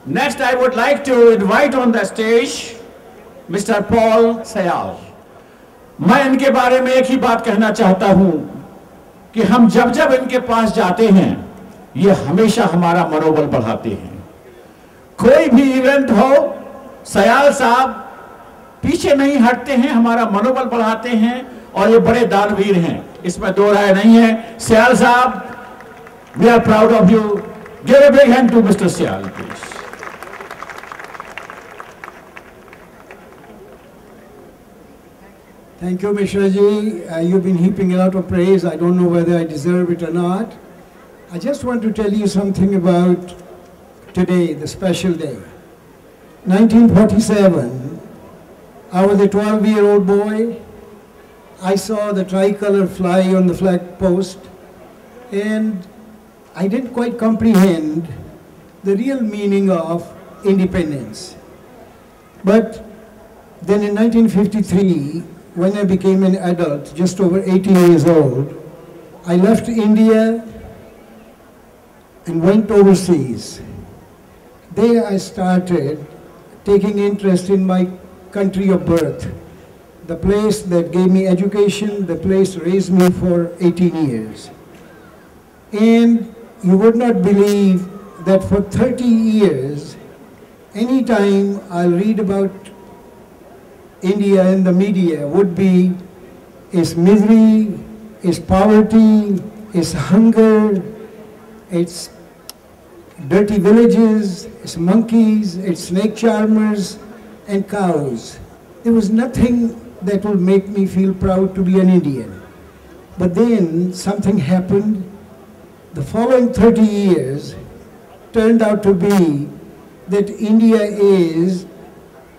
Next, I would like to invite on the stage Mr. Paul Sayal. मैं इनके बारे में एक ही बात कहना चाहता हूं कि हम जब जब इनके पास जाते हैं, ये हमेशा हमारा मनोबल बढ़ाते हैं। कोई भी इवेंट हो, सयाल साहब पीछे नहीं हटते हैं, हमारा मनोबल बढ़ाते हैं और ये बड़े दानवीर हैं, इसमें दो राय नहीं है। Sayal sahab, we are proud of you. Give a big hand to mister Sayal please. Thank you, Mishra ji. You've been heaping a lot of praise. I don't know whether I deserve it or not. I just want to tell you something about today, the special day. 1947, I was a 12-year-old boy. I saw the tricolor fly on the flag post, and I didn't quite comprehend the real meaning of independence. But then in 1953, when I became an adult, just over 18 years old, I left India and went overseas. There I started taking interest in my country of birth, the place that gave me education, the place raised me for 18 years. And you would not believe that for 30 years, anytime I'll read about India in the media would be its misery, its poverty, its hunger, its dirty villages, its monkeys, its snake charmers, and cows. There was nothing that would make me feel proud to be an Indian. But then something happened. The following 30 years turned out to be that India is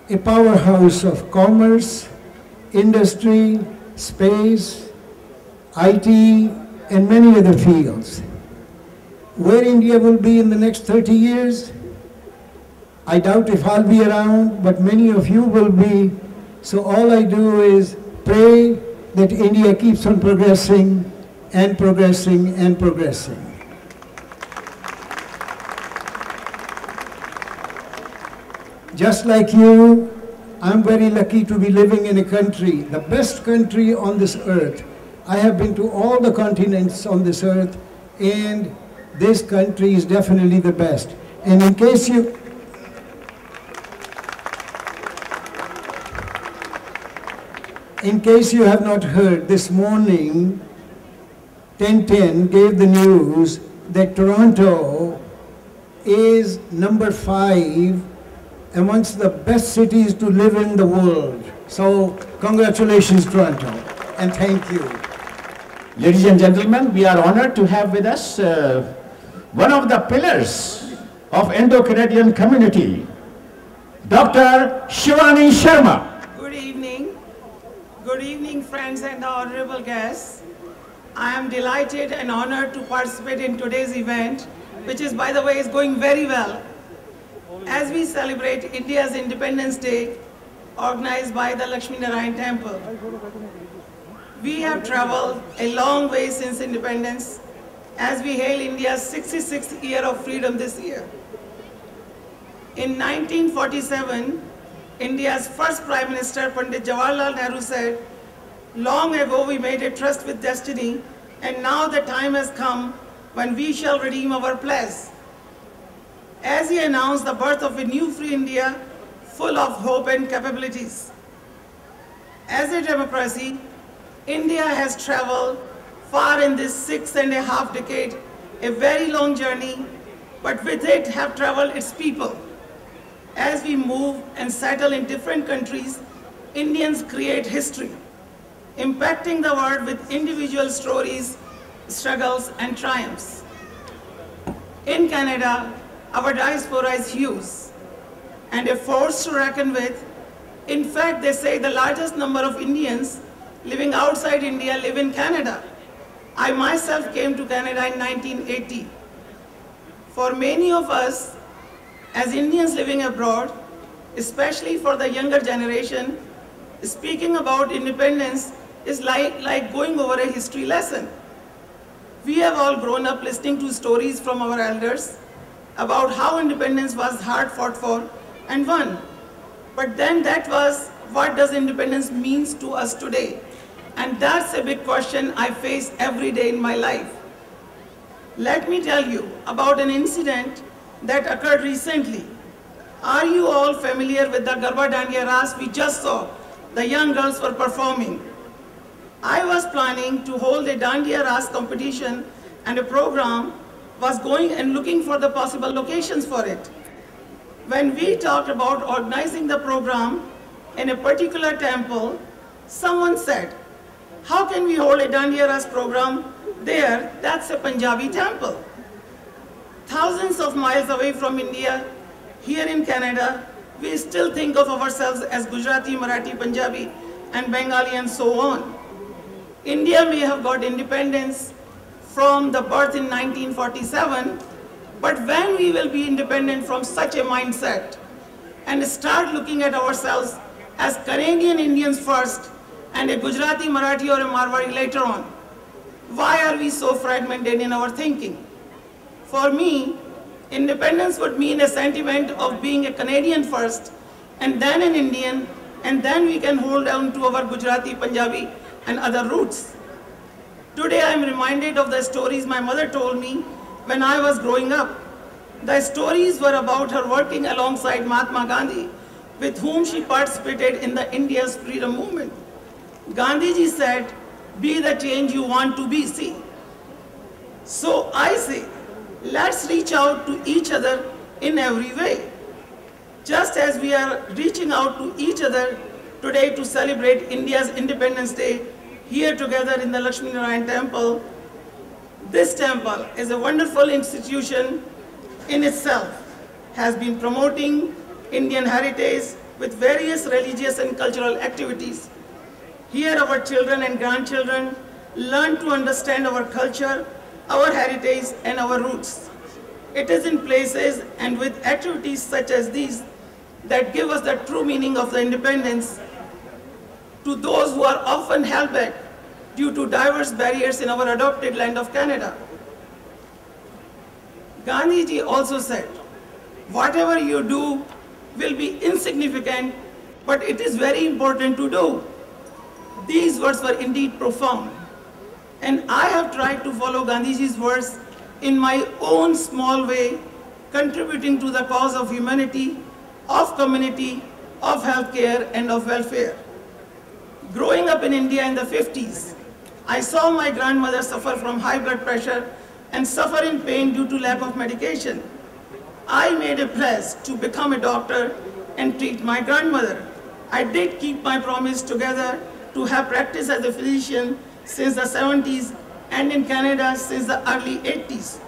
a powerhouse of commerce, industry, space, IT, and many other fields. Where India will be in the next 30 years, I doubt if I'll be around, but many of you will be. So all I do is pray that India keeps on progressing and progressing and progressing. Just like you, I'm very lucky to be living in a country, the best country on this earth. I have been to all the continents on this earth, and this country is definitely the best. And in case you have not heard, this morning, 1010 gave the news that Toronto is number 5 amongst the best cities to live in the world. So, congratulations, Toronto, and thank you. Ladies and gentlemen, we are honored to have with us one of the pillars of Indo-Canadian community, Dr. Shivani Sharma. Good evening. Good evening, friends and honorable guests. I am delighted and honored to participate in today's event, which is, by the way, is going very well. As we celebrate India's Independence Day, organized by the Lakshmi Narayan Temple. We have traveled a long way since independence, as we hail India's 66th year of freedom this year. In 1947, India's first Prime Minister, Pandit Jawaharlal Nehru, said, "Long ago we made a trust with destiny, and now the time has come when we shall redeem our pledge." As he announced the birth of a new free India, full of hope and capabilities. As a democracy, India has traveled far in this 6.5 decade, a very long journey, but with it have traveled its people. As we move and settle in different countries, Indians create history, impacting the world with individual stories, struggles, and triumphs. In Canada, our diaspora is huge and a force to reckon with. In fact, they say the largest number of Indians living outside India live in Canada. I myself came to Canada in 1980. For many of us, as Indians living abroad, especially for the younger generation, speaking about independence is like going over a history lesson. We have all grown up listening to stories from our elders, about how independence was hard fought for and won. But then that was, what does independence mean to us today? And that's a big question I face every day in my life. Let me tell you about an incident that occurred recently. Are you all familiar with the Garba Dandiya Ras we just saw? The young girls were performing. I was planning to hold a Dandiya Ras competition, and a program was going and looking for the possible locations for it. When we talked about organizing the program in a particular temple, someone said, how can we hold a Dandiya Ras program there? That's a Punjabi temple. Thousands of miles away from India, here in Canada, we still think of ourselves as Gujarati, Marathi, Punjabi, and Bengali, and so on. India may have got independence from the birth in 1947, but when we will be independent from such a mindset and start looking at ourselves as Canadian Indians first and a Gujarati, Marathi, or a Marwari later on? Why are we so fragmented in our thinking? For me, independence would mean a sentiment of being a Canadian first, and then an Indian, and then we can hold on to our Gujarati, Punjabi, and other roots. Today I am reminded of the stories my mother told me when I was growing up. The stories were about her working alongside Mahatma Gandhi, with whom she participated in the India's freedom movement. Gandhiji said, be the change you want to be, see. So I say, let's reach out to each other in every way. Just as we are reaching out to each other today to celebrate India's Independence Day here together in the Lakshmi Narayan temple, this temple is a wonderful institution in itself, has been promoting Indian heritage with various religious and cultural activities. Here our children and grandchildren learn to understand our culture, our heritage, and our roots. It is in places and with activities such as these that give us the true meaning of the independence to those who are often held back due to diverse barriers in our adopted land of Canada. Gandhiji also said, whatever you do will be insignificant, but it is very important to do. These words were indeed profound, and I have tried to follow Gandhiji's words in my own small way, contributing to the cause of humanity, of community, of healthcare, and of welfare. Growing up in India in the 50s, I saw my grandmother suffer from high blood pressure and suffer in pain due to lack of medication. I made a pledge to become a doctor and treat my grandmother. I did keep my promise together to have practiced as a physician since the 70s and in Canada since the early 80s.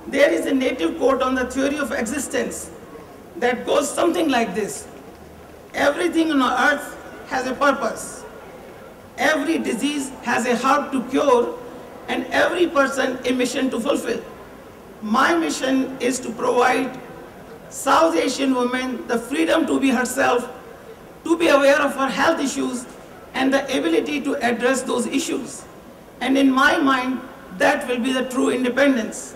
There is a native quote on the theory of existence that goes something like this: everything on earth has a purpose. Every disease has a herb to cure, and every person a mission to fulfill. My mission is to provide South Asian women the freedom to be herself, to be aware of her health issues, and the ability to address those issues. And in my mind, that will be the true independence.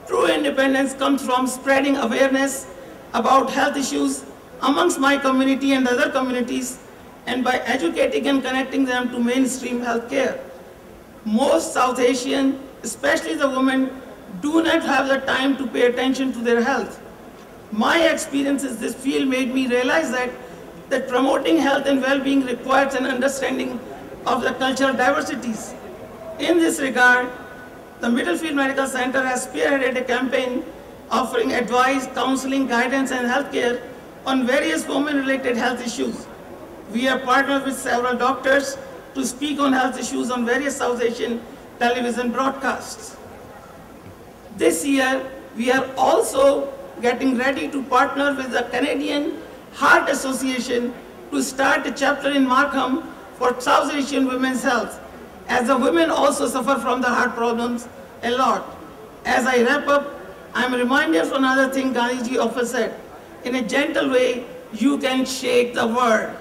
True independence comes from spreading awareness about health issues amongst my community and other communities, and by educating and connecting them to mainstream healthcare. Most South Asian, especially the women, do not have the time to pay attention to their health. My experience in this field made me realize that promoting health and well-being requires an understanding of the cultural diversities. In this regard, the Middlefield Medical Center has spearheaded a campaign offering advice, counseling, guidance, and healthcare on various women-related health issues. We have partnered with several doctors to speak on health issues on various South Asian television broadcasts. This year, we are also getting ready to partner with the Canadian Heart Association to start a chapter in Markham for South Asian women's health, as the women also suffer from the heart problems a lot. As I wrap up, I am reminded of another thing Gandhiji often said: in a gentle way, you can shake the world.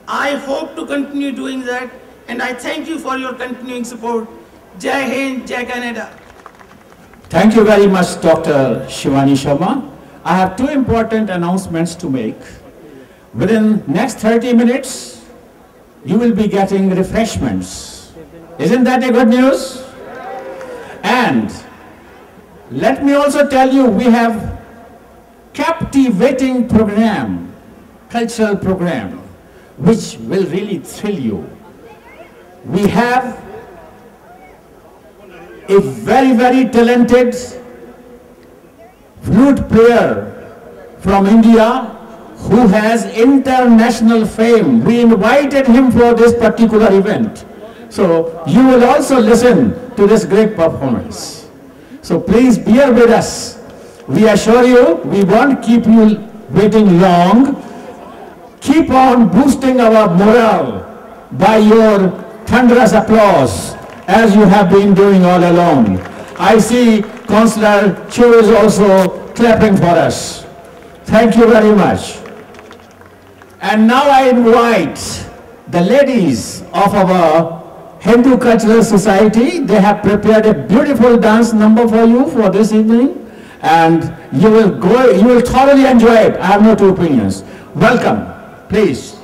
I hope to continue doing that, and I thank you for your continuing support. Jai Hind, Jai Canada. Thank you very much, Dr. Shivani Sharma. I have two important announcements to make. Within next 30 minutes, you will be getting refreshments. Isn't that a good news? And let me also tell you, we have captivating program, cultural program, which will really thrill you. We have a very, very talented flute player from India who has international fame. We invited him for this particular event. So you will also listen to this great performance. So please bear with us. We assure you, we won't keep you waiting long. Keep on boosting our morale by your thunderous applause, as you have been doing all along. I see Councillor Chu is also clapping for us. Thank you very much. And now I invite the ladies of our Hindu Cultural Society. They have prepared a beautiful dance number for you for this evening, and you will thoroughly enjoy it. I have no two opinions. Welcome, please.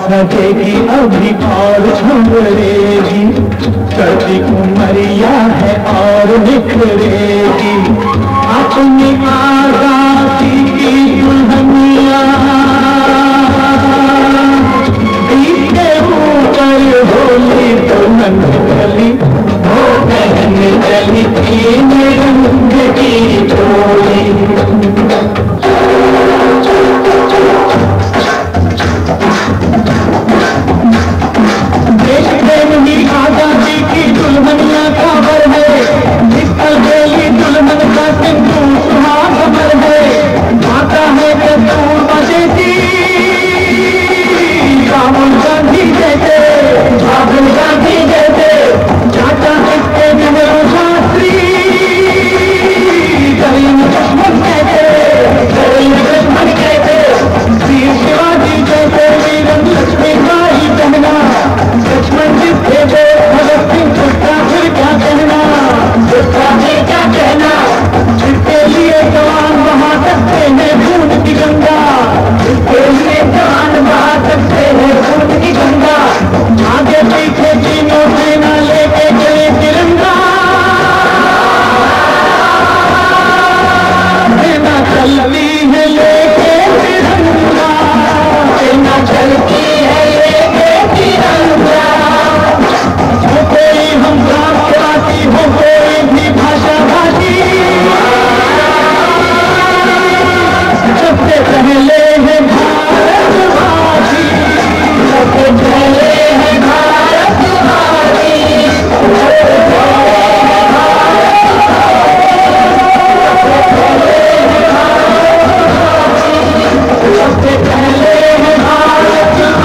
सजेगी अभी और झुमरेगी, चढ़ती उमरिया है और निखरेगी, अपनी आजादी की दुल्हनिया के ऊपर होली दुल्हन चली, वो बहन चली तीन रंग की डोली। आजादी की दुल्हनिया खबर है, निकल गई दुल्हन का सिंदूर सुहाग है, आता है दस्तूर बजेगी राहुल गांधी जैसे, राहुल गांधी जैसे, चाचा किसके नेहरू शास्त्री, करीम लक्ष्मण कहते, करीम लक्ष्मण कहते, वीर शिवाजी जैसे वीरन लक्ष्मी का ही कहना, लक्ष्मण जी थे वो भगत सिंह, उसका फिर क्या कहना, उसका फिर क्या कहना, जिसके लिए जवान बहा सकते हैं खून की गंगा, जिसके लिए जवान बहा सकते हैं खून की गंगा, आगे पीछे तीनों सेना लेके चले तिरंगा, सेना चलती है लेके तिरंगा, सेना चलती है लेके तिरंगा, हो कोई हम राष्ट्रवादी, हो कोई भी भाषावादी, सबसे पहले है भारतवासी, सबसे पहले है भारतवासी, सबसे पहले है भारतवासी।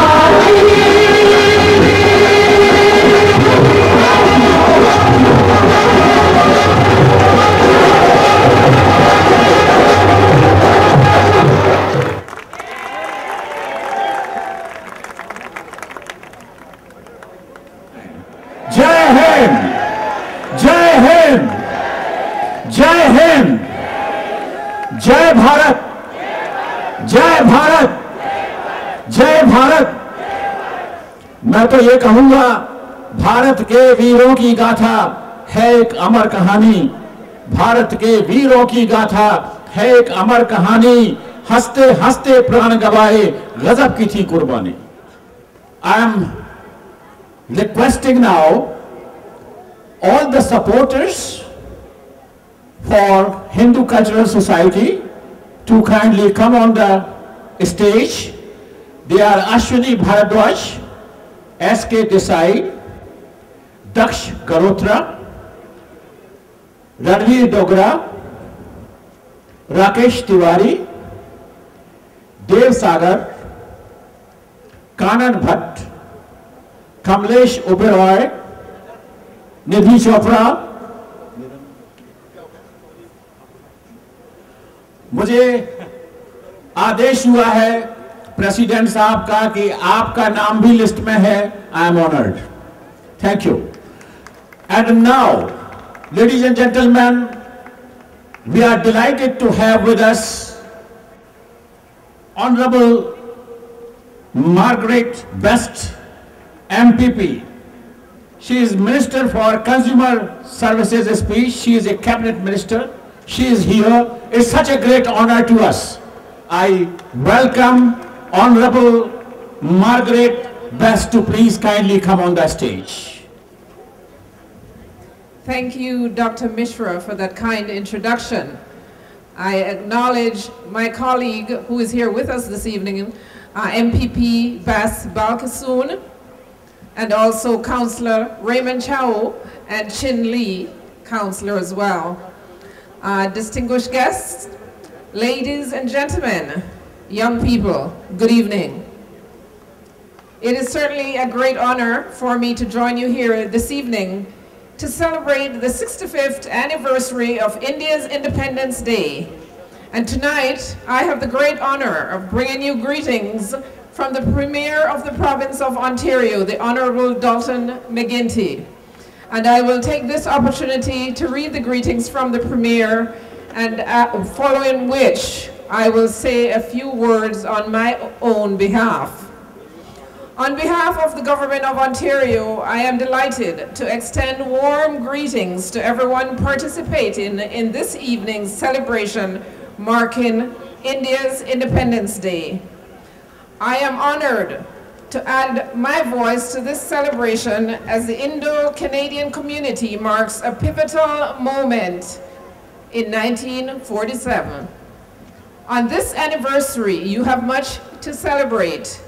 जय हिंद, जय हिंद, जय हिंद, जय भारत, जय भारत, जय भारत। मैं तो ये कहूंगा, भारत के वीरों की गाथा है एक अमर कहानी, भारत के वीरों की गाथा है एक अमर कहानी, हंसते हंसते प्राण गवाए गजब की थी कुर्बानी। I am requesting now all the supporters for Hindu Cultural Society to kindly come on the stage. They are Ashwini Bharadwaj, S.K. Desai, Daksh Garotra, Ranveer Dogra, Rakesh Tiwari, Dev Sagar, Kanan Bhatt, Kamlesh Oberoi, Nidhi Chopra. मुझे आदेश हुआ है president साहब का कि आपका नाम भी लिस्ट में है। I am honoured, thank you. And now ladies and gentlemen, we are delighted to have with us honourable Margaret Best MPP. She is Minister for Consumer Services Speech. She is a cabinet minister. She is here. It's such a great honor to us. I welcome Honorable Margaret Best to please kindly come on the stage. Thank you, Dr. Mishra, for that kind introduction. I acknowledge my colleague who is here with us this evening, MPP Bas Balkasoon, and also Councillor Raymond Chow and Chin Lee, Councillor as well. Distinguished guests, ladies and gentlemen, young people, good evening. It is certainly a great honor for me to join you here this evening to celebrate the 65th anniversary of India's Independence Day. And tonight, I have the great honor of bringing you greetings from the Premier of the Province of Ontario, the Honourable Dalton McGuinty. And I will take this opportunity to read the greetings from the Premier, and following which I will say a few words on my own behalf. On behalf of the Government of Ontario, I am delighted to extend warm greetings to everyone participating in this evening's celebration marking India's Independence Day. I am honored to add my voice to this celebration as the Indo-Canadian community marks a pivotal moment in 1947. On this anniversary, you have much to celebrate.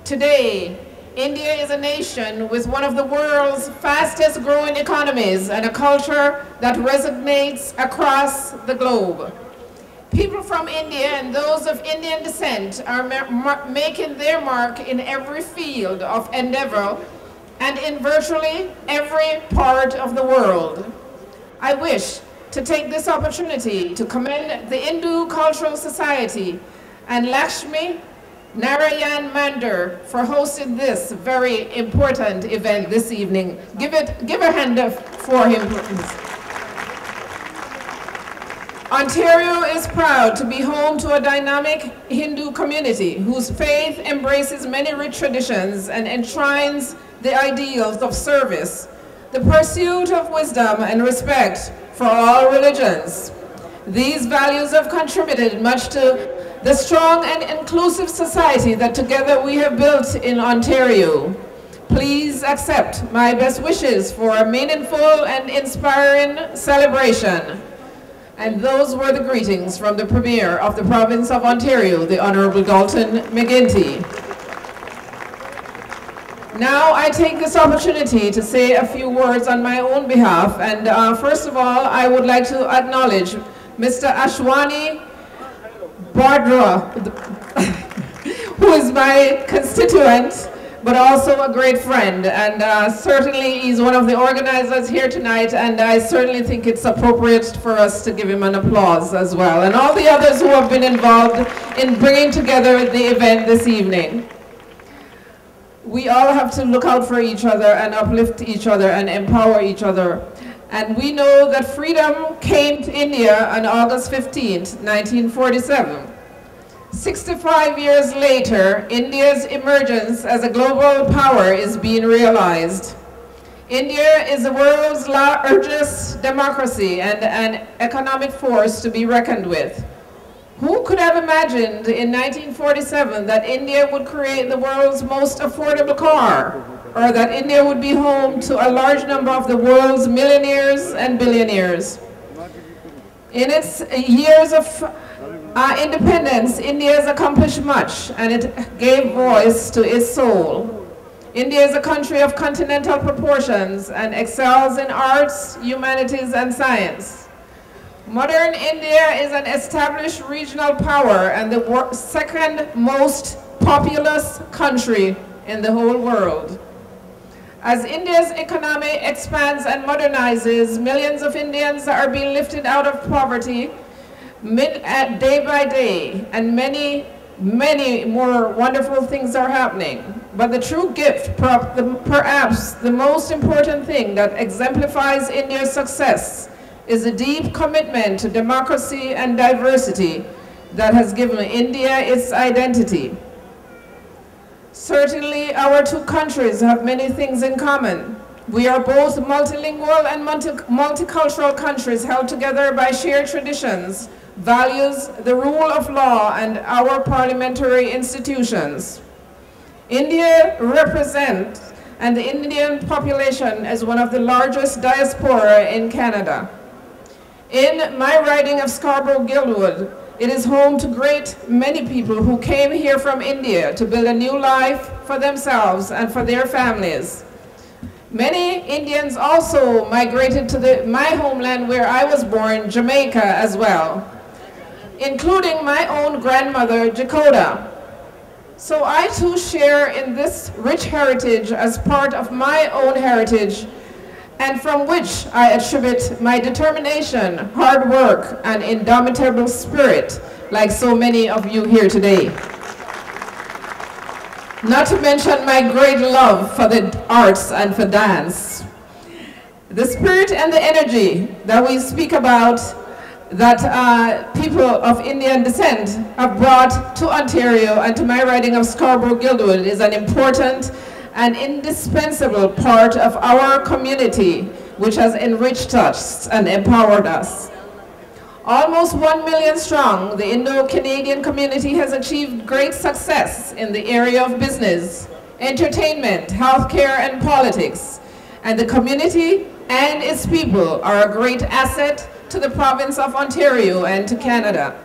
Today, India is a nation with one of the world's fastest growing economies and a culture that resonates across the globe. People from India and those of Indian descent are making their mark in every field of endeavor and in virtually every part of the world. I wish to take this opportunity to commend the Hindu Cultural Society and Lakshmi, Narayan for hosting this very important event this evening. Give a hand for him, please. Ontario is proud to be home to a dynamic Hindu community whose faith embraces many rich traditions and enshrines the ideals of service, the pursuit of wisdom and respect for all religions. These values have contributed much to the strong and inclusive society that together we have built in Ontario. Please accept my best wishes for a meaningful and inspiring celebration. And those were the greetings from the Premier of the Province of Ontario, the Honourable Dalton McGuinty. Now I take this opportunity to say a few words on my own behalf. And first of all, I would like to acknowledge Mr. Ashwani Bardra, who is my constituent, but also a great friend. And certainly he's one of the organizers here tonight, and I certainly think it's appropriate for us to give him an applause as well. And all the others who have been involved in bringing together the event this evening. We all have to look out for each other and uplift each other and empower each other. And we know that freedom came to India on August 15th, 1947. 65 years later, India's emergence as a global power is being realized. India is the world's largest democracy and an economic force to be reckoned with. Who could have imagined in 1947 that India would create the world's most affordable car, or that India would be home to a large number of the world's millionaires and billionaires? In its years of independence, India has accomplished much, and it gave voice to its soul. India is a country of continental proportions and excels in arts, humanities, and science. Modern India is an established regional power and the second most populous country in the whole world. As India's economy expands and modernizes, millions of Indians are being lifted out of poverty day by day, and many more wonderful things are happening. But the true gift, perhaps the most important thing that exemplifies India's success, is a deep commitment to democracy and diversity that has given India its identity. Certainly, our two countries have many things in common. We are both multilingual and multicultural countries held together by shared traditions, values, the rule of law, and our parliamentary institutions. India represents, and the Indian population is one of the largest diaspora in Canada. In my riding of Scarborough-Guildwood, it is home to many people who came here from India to build a new life for themselves and for their families. Many Indians also migrated to my homeland where I was born, Jamaica, as well, including my own grandmother, Jacoda. So I too share in this rich heritage as part of my own heritage, and from which I attribute my determination, hard work, and indomitable spirit, like so many of you here today. Not to mention my great love for the arts and for dance. The spirit and the energy that we speak about that people of Indian descent have brought to Ontario and to my riding of Scarborough-Guildwood is an important and indispensable part of our community, which has enriched us and empowered us. Almost 1 million strong, the Indo-Canadian community has achieved great success in the area of business, entertainment, healthcare, and politics. And the community and its people are a great asset to the province of Ontario and to Canada.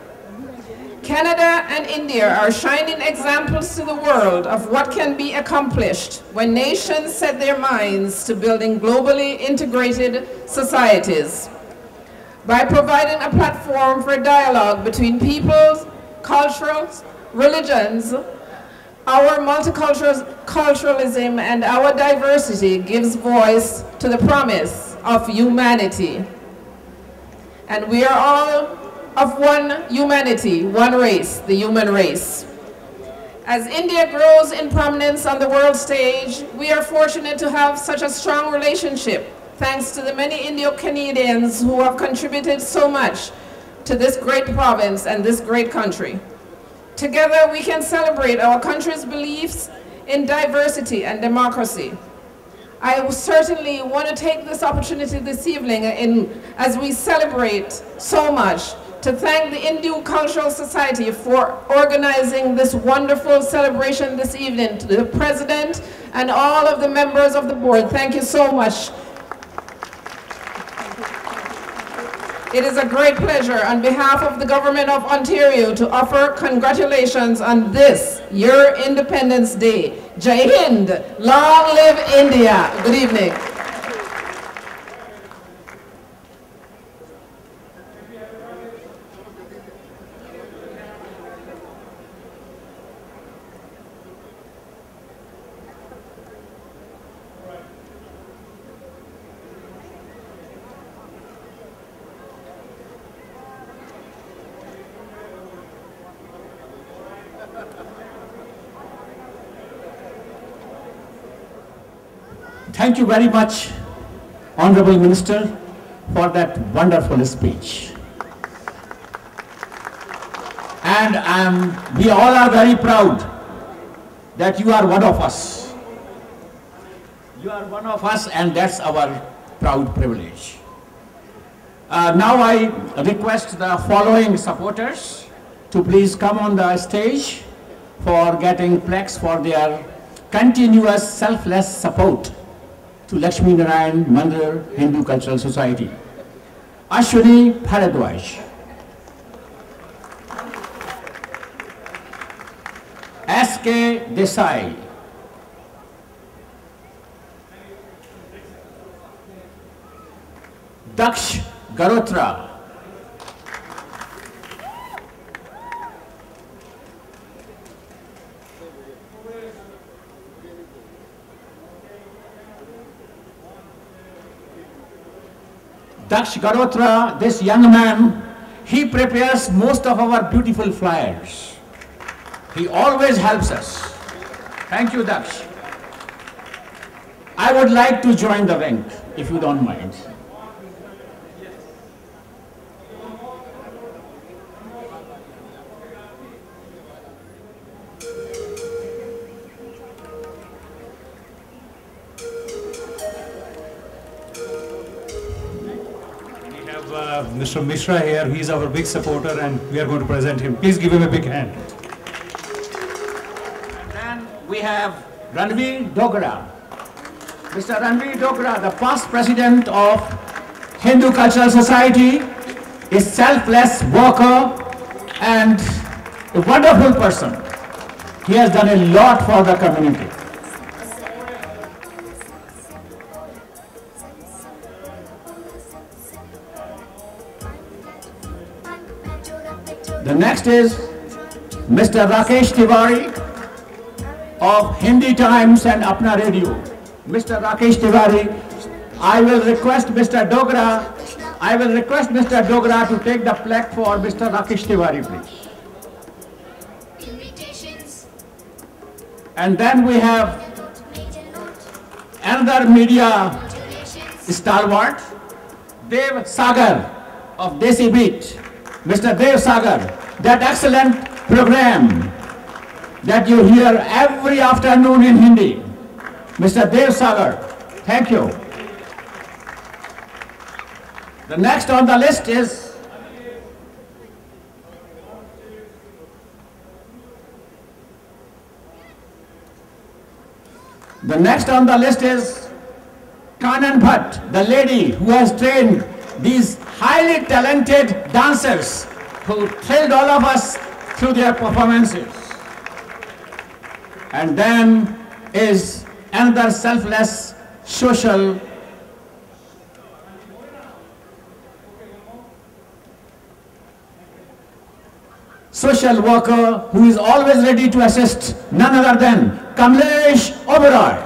Canada and India are shining examples to the world of what can be accomplished when nations set their minds to building globally integrated societies. By providing a platform for dialogue between peoples, cultures, religions, our multiculturalism and our diversity gives voice to the promise of humanity. And we are all of one humanity, one race, the human race. As India grows in prominence on the world stage, we are fortunate to have such a strong relationship, thanks to the many Indo-Canadians who have contributed so much to this great province and this great country. Together, we can celebrate our country's beliefs in diversity and democracy. I certainly want to take this opportunity this evening as we celebrate so much to thank the Indo Cultural Society for organizing this wonderful celebration this evening, to the President and all of the members of the board. Thank you so much. It is a great pleasure on behalf of the Government of Ontario to offer congratulations on this, your Independence Day. Jai Hind, long live India. Good evening. Thank you very much, Honorable Minister, for that wonderful speech. And we all are very proud that you are one of us. You are one of us, and that's our proud privilege. Now I request the following supporters to please come on the stage for getting plaques for their continuous selfless support to Lakshmi Narayan Mandir Hindu Cultural Society. Ashwini Bharadwaj, S.K. Desai, Daksh Garotra, Daksh Garotra, this young man, he prepares most of our beautiful flyers. He always helps us. Thank you, Daksh. I would like to join the rank, if you don't mind. Mr. Mishra here, he is our big supporter and we are going to present him. Please give him a big hand. And then we have Ranveer Dogra. Mr. Ranveer Dogra, the past president of Hindu Cultural Society, is selfless worker and a wonderful person. He has done a lot for the community. The next is Mr. Rakesh Tiwari of Hindi Times and Apna Radio. Mr. Rakesh Tiwari, I will request Mr. Dogra to take the plaque for Mr. Rakesh Tiwari, please. And then we have another media stalwart, Dev Sagar of Desi Beat, Mr. Dev Sagar, that excellent program that you hear every afternoon in Hindi. Mr. Dev Sagar, thank you. The next on the list is Kanan Bhatt, the lady who has trained these highly talented dancers who thrilled all of us through their performances. And then is another selfless social worker who is always ready to assist, none other than Kamlesh Oberoi.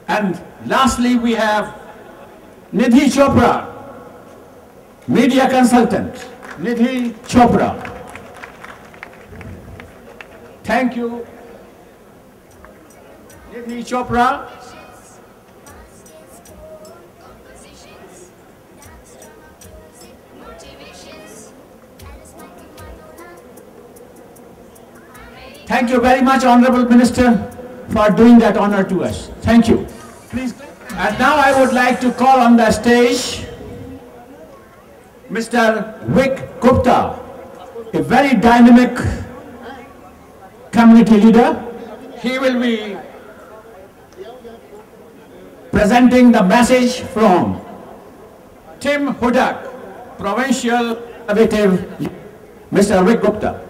And lastly, we have Nidhi Chopra, media consultant. Nidhi Chopra. Thank you. Nidhi Chopra. Thank you very much, Honorable Minister, for doing that honor to us. Thank you. Please. And now I would like to call on the stage Mr. Vic Gupta, a very dynamic community leader. He will be presenting the message from Tim Hudak, Provincial Executive. Mr. Vic Gupta.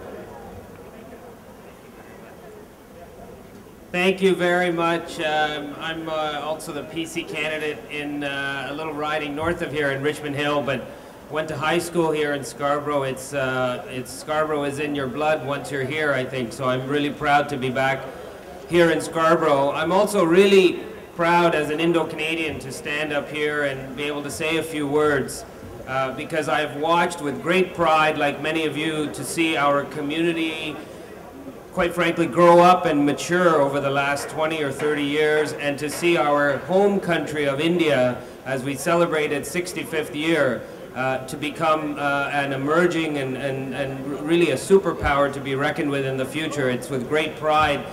Thank you very much. I'm also the PC candidate in a little riding north of here in Richmond Hill, but went to high school here in Scarborough. It's Scarborough is in your blood once you're here, I think. So I'm really proud to be back here in Scarborough. I'm also really proud as an Indo-Canadian to stand up here and be able to say a few words because I've watched with great pride, like many of you, to see our community quite frankly, grow up and mature over the last 20 or 30 years, and to see our home country of India, as we celebrate its 65th year, to become an emerging and really a superpower to be reckoned with in the future. It's with great pride